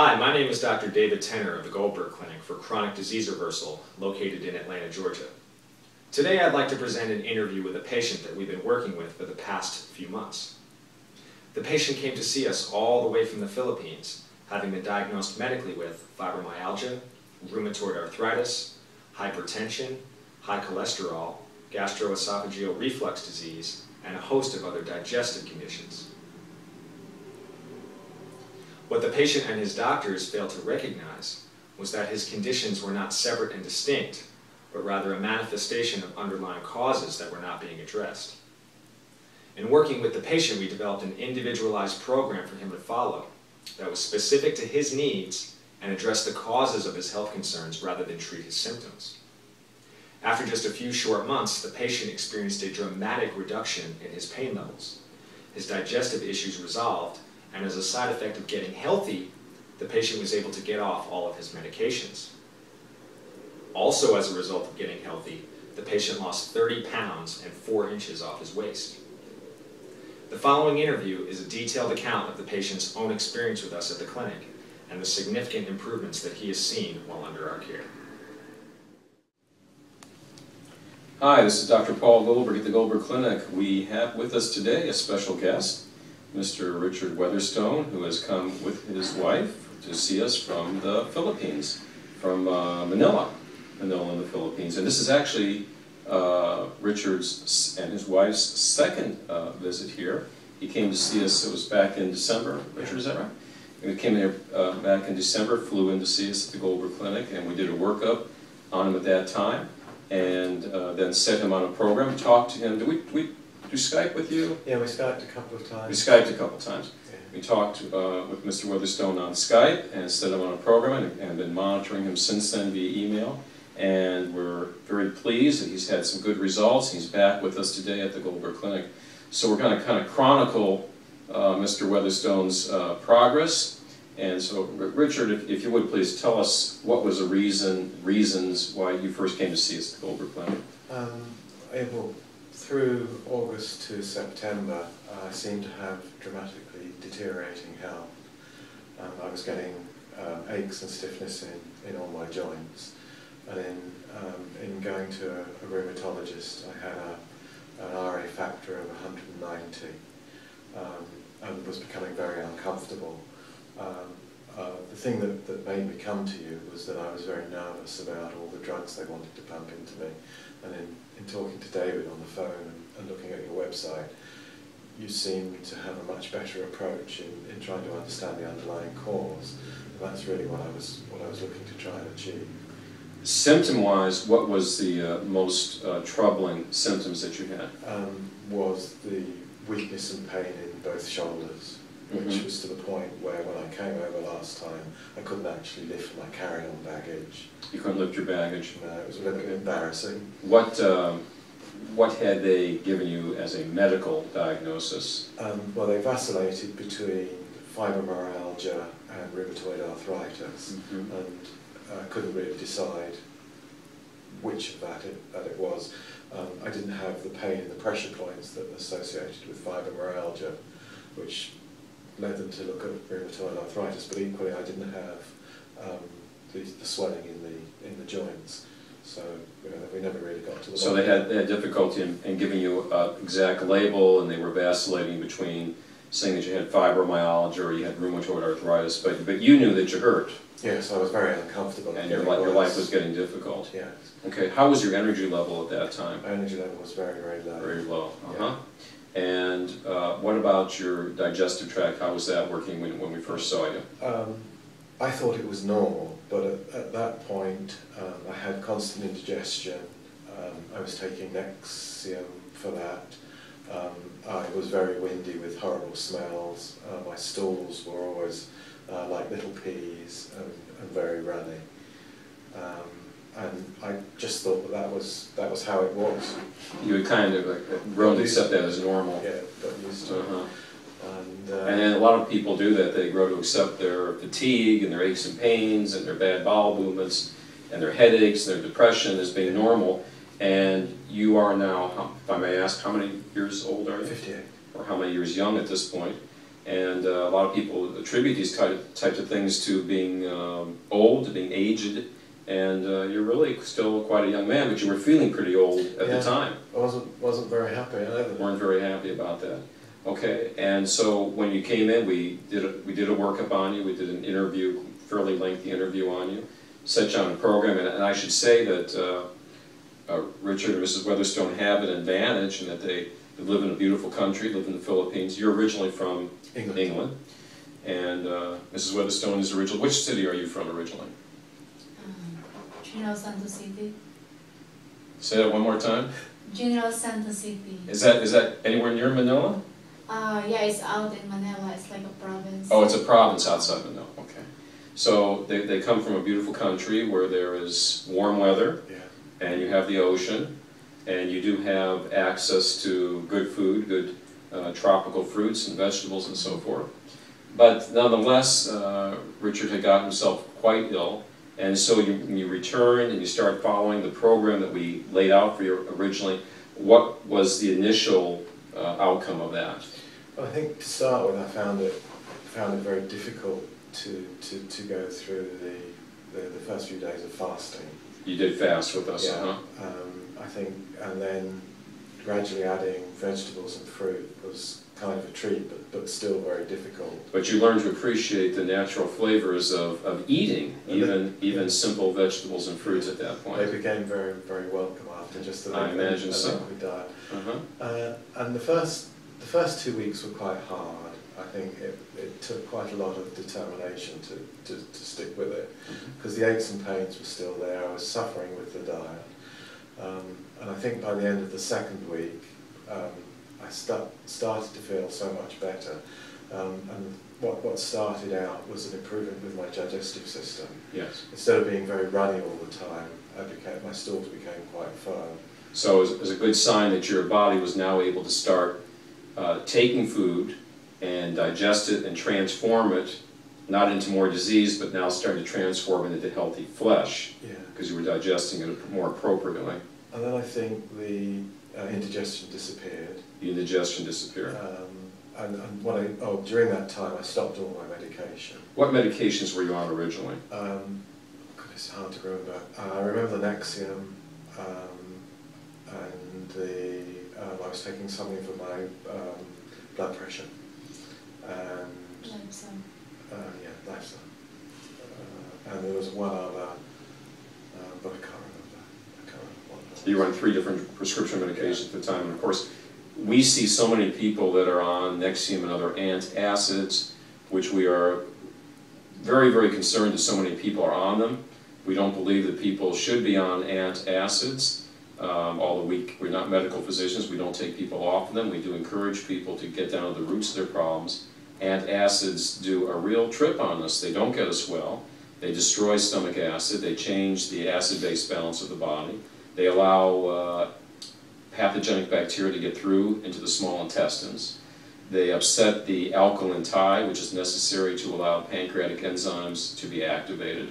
Hi, my name is Dr. David Tenner of the Goldberg Clinic for Chronic Disease Reversal, located in Atlanta, Georgia. Today I'd like to present an interview with a patient that we've been working with for the past few months. The patient came to see us all the way from the Philippines, having been diagnosed medically with fibromyalgia, rheumatoid arthritis, hypertension, high cholesterol, gastroesophageal reflux disease, and a host of other digestive conditions. What the patient and his doctors failed to recognize was that his conditions were not separate and distinct, but rather a manifestation of underlying causes that were not being addressed. In working with the patient, we developed an individualized program for him to follow that was specific to his needs and addressed the causes of his health concerns rather than treat his symptoms. After just a few short months, the patient experienced a dramatic reduction in his pain levels. His digestive issues resolved, and as a side effect of getting healthy, the patient was able to get off all of his medications. Also, as a result of getting healthy, the patient lost 30 pounds and 4 inches off his waist. The following interview is a detailed account of the patient's own experience with us at the clinic and the significant improvements that he has seen while under our care. Hi, this is Dr. Paul Goldberg at the Goldberg Clinic. We have with us today a special guest, Mr. Richard Weatherstone, who has come with his wife to see us from the Philippines, from Manila in the Philippines. And this is actually Richard's and his wife's second visit here. He came to see us, it was back in December. Richard, is that right? He came here back in December, flew in to see us at the Goldberg Clinic, and we did a workup on him at that time, and then set him on a program, talked to him. Did we do Skype with you? Yeah, we Skyped a couple of times. We Skyped a couple of times. Yeah. We talked with Mr. Weatherstone on Skype and set him on a program and been monitoring him since then via email. And we're very pleased that he's had some good results. He's back with us today at the Goldberg Clinic. So we're going to kind of chronicle Mr. Weatherstone's progress. And so, Richard, if you would please tell us what was the reasons why you first came to see us at the Goldberg Clinic. Through August to September, I seemed to have dramatically deteriorating health. I was getting aches and stiffness in all my joints. And in going to a rheumatologist, I had an RA factor of 190 and was becoming very uncomfortable. The thing that made me come to you was that I was very nervous about all the drugs they wanted to pump into me. And in talking to David on the phone and looking at your website, you seem to have a much better approach in trying to understand the underlying cause. And that's really what I was looking to try and achieve. Symptom-wise, what was the most troubling symptoms that you had? Was the weakness and pain in both shoulders, which was to the point where when I came over last time, I couldn't actually lift my carry-on baggage. You couldn't lift your baggage? No, it was a little bit embarrassing. What had they given you as a medical diagnosis? Well, they vacillated between fibromyalgia and rheumatoid arthritis, and I couldn't really decide which of that it was. I didn't have the pain in the pressure points that were associated with fibromyalgia, which led them to look at rheumatoid arthritis, but equally I didn't have the swelling in the joints. So we never really got to the So they had difficulty in giving you an exact label, and they were vacillating between saying that you had fibromyalgia or you had rheumatoid arthritis, but you knew that you hurt. Yes, I was very uncomfortable. And your life was getting difficult. Yes. Okay, how was your energy level at that time? My energy level was very, very low. Very low, Yeah. And what about your digestive tract? How was that working when we first saw you? I thought it was normal, but at that point I had constant indigestion. I was taking Nexium for that. I was very windy with horrible smells. My stools were always like little peas and very runny. And I just thought that was how it was. You would kind of grown to accept that as normal. Yeah, got used to it. And then a lot of people do that. They grow to accept their fatigue and their aches and pains and their bad bowel movements and their headaches and their depression as being normal. And you are now, if I may ask, how many years old are you? 58. Or how many years young at this point? And a lot of people attribute these types of things to being old, to being aged, and you're really still quite a young man, but you were feeling pretty old at the time. I wasn't very happy either. Weren't very happy about that. Okay, and so when you came in, we did a workup on you. We did an interview, fairly lengthy interview on you, set you on a program, and I should say that Richard and Mrs. Weatherstone have an advantage in that they live in a beautiful country, live in the Philippines. You're originally from England. And Mrs. Weatherstone is originally, which city are you from originally? General Santos City. Say that one more time. General Santos City. Is that anywhere near Manila? Yeah, it's out in Manila. It's like a province. Oh, it's a province outside Manila. Okay. So they come from a beautiful country where there is warm weather, and you have the ocean, and you do have access to good food, good tropical fruits and vegetables and so forth. But nonetheless, Richard had gotten himself quite ill, and so you returned and you start following the program that we laid out for you originally. What was the initial outcome of that? Well, I think to start with, I found it very difficult to go through the first few days of fasting. You did fast with us, yeah. I think, and then gradually adding vegetables and fruit was kind of a treat, but still very difficult. But you learned to appreciate the natural flavors of eating, even simple vegetables and fruits at that point. They became very, very welcome after just the I imagine so. Diet. And the first 2 weeks were quite hard. I think it took quite a lot of determination to stick with it, because the aches and pains were still there. I was suffering with the diet. And I think by the end of the second week, I started to feel so much better. And what started out was an improvement with my digestive system. Yes. Instead of being very runny all the time, my stools became quite firm. So it was a good sign that your body was now able to start taking food and digest it and transform it, not into more disease, but now starting to transform it into healthy flesh, because you were digesting it more appropriately. And then I think the indigestion disappeared. The indigestion disappeared. And during that time, I stopped all my medication. What medications were you on originally? God, it's hard to remember. I remember the Nexium, and I was taking something for my blood pressure. And Lifeson. And there was one other, but I can't remember what it was. You were on 3 different prescription medications at the time, and of course, we see so many people that are on Nexium and other antacids, which we are very, very concerned that so many people are on them. We don't believe that people should be on antacids. Although we're not medical physicians, we don't take people off of them. We do encourage people to get down to the roots of their problems. Antacids do a real trip on us. They don't get us well. They destroy stomach acid. They change the acid-base balance of the body. They allow pathogenic bacteria to get through into the small intestines. They upset the alkaline tie, which is necessary to allow pancreatic enzymes to be activated.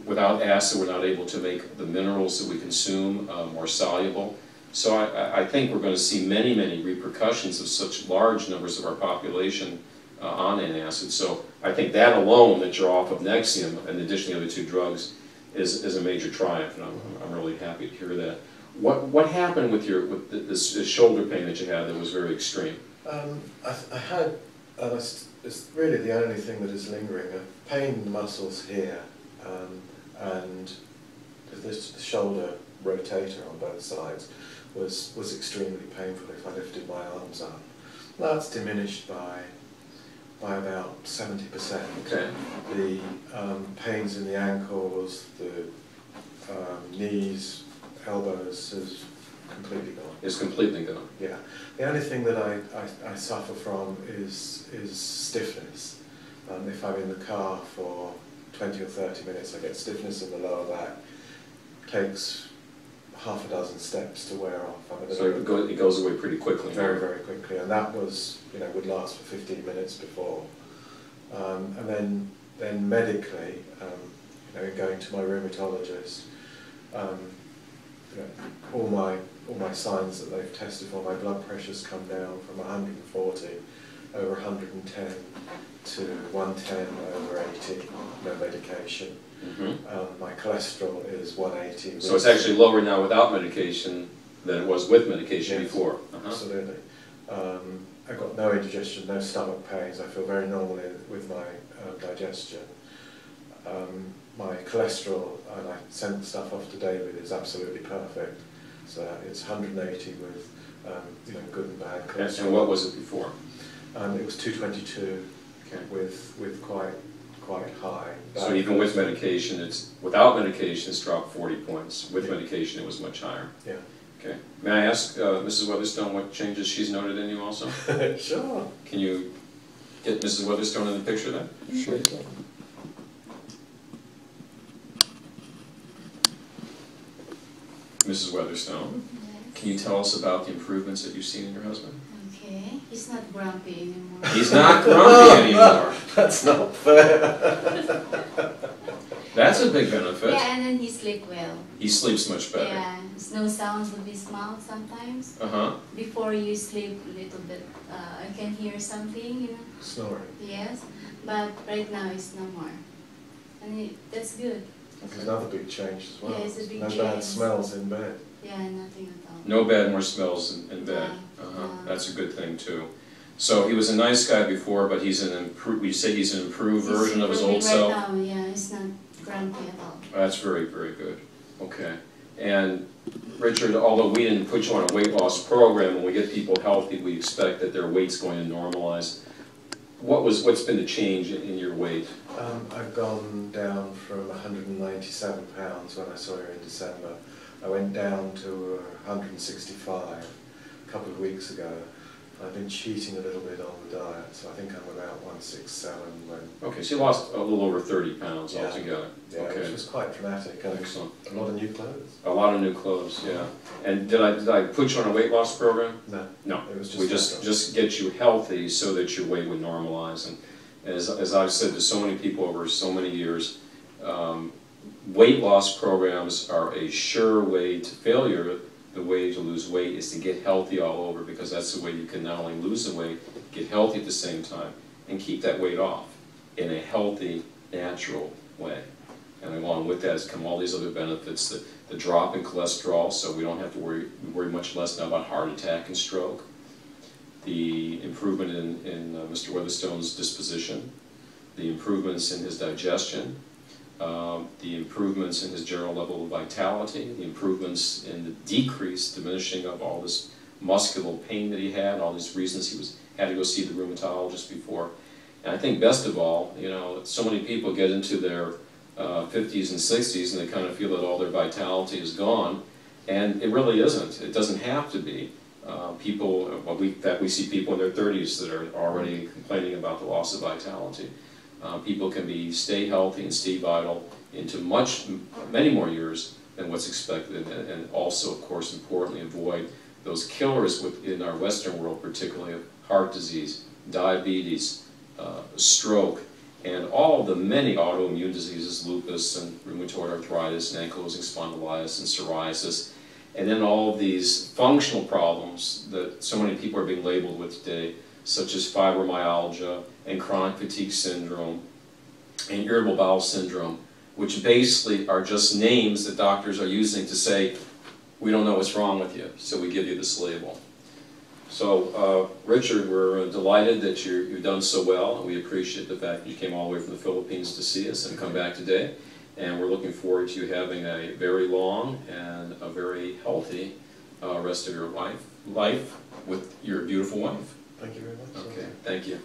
Without acid, we're not able to make the minerals that we consume more soluble. So I think we're going to see many, many repercussions of such large numbers of our population on antacids. So I think that alone, that you're off of Nexium, in addition to the other 2 drugs, is a major triumph, and I'm really happy to hear that. What happened with this shoulder pain that you had that was very extreme? I had, it's really the only thing that is lingering, a pain in the muscles here, and the shoulder rotator on both sides was extremely painful if I lifted my arms up. That's diminished by about 70%. Okay. The pains in the ankles, the knees, elbows is completely gone. It's completely gone. Yeah. The only thing that I suffer from is stiffness. If I'm in the car for 20 or 30 minutes, I get stiffness in the lower back. Takes half a dozen steps to wear off. So it goes away pretty quickly. Very, very quickly, and that was, would last for 15 minutes before. And then medically, going to my rheumatologist, all all my signs that they've tested for. My blood pressure's come down from 140 over 110 to 110 over 80, no medication. My cholesterol is 180. So it's actually lower now without medication than it was with medication before. Absolutely. I've got no indigestion, no stomach pains. I feel very normal with my digestion. My cholesterol, and I sent stuff off to David, is absolutely perfect. So it's 180 with you know, good and bad cholesterol. And what was it before? It was 222 with quite high. So even with medication, without medication it's dropped 40 points. With medication it was much higher. Yeah. Okay. May I ask Mrs. Weatherstone what changes she's noted in you also? Sure. Can you get Mrs. Weatherstone in the picture then? Sure. Mrs. Weatherstone, can you tell us about the improvements that you've seen in your husband? Okay, he's not grumpy anymore. He's not grumpy anymore. That's not fair. That's a big benefit. Yeah, and then he sleeps well. He sleeps much better. Yeah, there's no sounds of his mouth sometimes. Before you sleep a little bit, I can hear something, you know. Snoring. Yes, but right now it's no more. And that's good. That's another big change as well. Yeah, it's a big no change. bad smells in bed. Yeah, nothing at all. No bad more smells in bed. That's a good thing too. So he was a nice guy before, but he's an improved. You say he's an improved version of his old self. Right now, yeah, it's not grumpy at all. That's very, very good. Okay. And Richard, although we didn't put you on a weight loss program, when we get people healthy, we expect that their weight's going to normalize. What's been the change in your weight? I've gone down from 197 pounds when I saw you in December. I went down to 165 a couple of weeks ago. I've been cheating a little bit on the diet, so I think I'm about 167 when... Okay, so you lost a little over 30 pounds altogether. Yeah, okay. Which was quite dramatic. Excellent. A lot of new clothes. A lot of new clothes, yeah. And did I put you on a weight loss program? No. No. It was just we just get you healthy so that your weight would normalize. And as I've said to so many people over so many years, weight loss programs are a sure way to failure. The way to lose weight is to get healthy all over, because that's the way you can not only lose the weight, get healthy at the same time, and keep that weight off in a healthy, natural way. And along with that has come all these other benefits, the drop in cholesterol, so we don't have to worry much less now about heart attack and stroke, the improvement in Mr. Weatherstone's disposition, the improvements in his digestion, the improvements in his general level of vitality, the improvements in the diminishing of all this muscular pain that he had, all these reasons he had to go see the rheumatologist before. And I think best of all, you know, so many people get into their 50s and 60s and they kind of feel that all their vitality is gone, and it really isn't. It doesn't have to be. We see people in their 30s that are already complaining about the loss of vitality. People can stay healthy and stay vital into many more years than what's expected, and also, of course, importantly, avoid those killers within our Western world, particularly of heart disease, diabetes, stroke, and all of the many autoimmune diseases, lupus and rheumatoid arthritis and ankylosing spondylitis and psoriasis, and then all of these functional problems that so many people are being labeled with today, such as fibromyalgia and chronic fatigue syndrome and irritable bowel syndrome, which basically are just names that doctors are using to say, we don't know what's wrong with you, so we give you this label. So, Richard, we're delighted that you've done so well, and we appreciate the fact that you came all the way from the Philippines to see us and come back today. And we're looking forward to you having a very long and a very healthy rest of your life with your beautiful wife. Thank you very much. Okay, thank you.